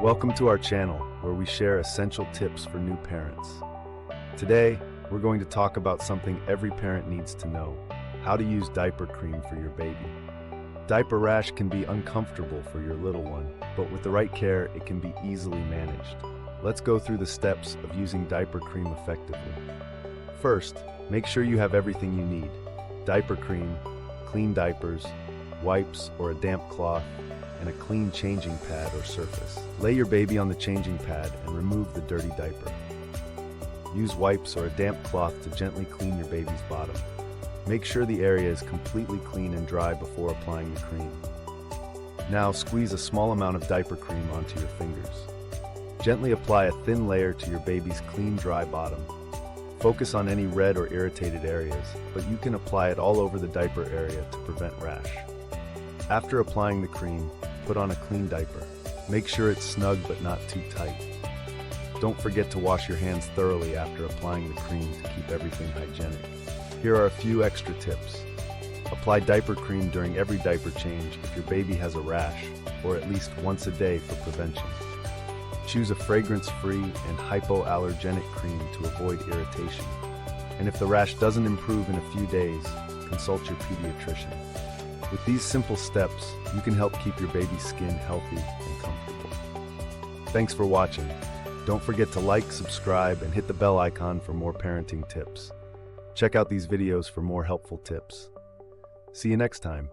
Welcome to our channel, where we share essential tips for new parents. Today, we're going to talk about something every parent needs to know: how to use diaper cream for your baby. Diaper rash can be uncomfortable for your little one, but with the right care, it can be easily managed. Let's go through the steps of using diaper cream effectively. First, make sure you have everything you need: diaper cream, clean diapers, wipes or a damp cloth, and a clean changing pad or surface. Lay your baby on the changing pad and remove the dirty diaper. Use wipes or a damp cloth to gently clean your baby's bottom. Make sure the area is completely clean and dry before applying the cream. Now squeeze a small amount of diaper cream onto your fingers. Gently apply a thin layer to your baby's clean, dry bottom. Focus on any red or irritated areas, but you can apply it all over the diaper area to prevent rash. After applying the cream, put on a clean diaper. Make sure it's snug but not too tight. Don't forget to wash your hands thoroughly after applying the cream to keep everything hygienic. Here are a few extra tips. Apply diaper cream during every diaper change if your baby has a rash, or at least once a day for prevention. Choose a fragrance-free and hypoallergenic cream to avoid irritation. And if the rash doesn't improve in a few days, consult your pediatrician. With these simple steps, you can help keep your baby's skin healthy and comfortable. Thanks for watching. Don't forget to like, subscribe, and hit the bell icon for more parenting tips. Check out these videos for more helpful tips. See you next time.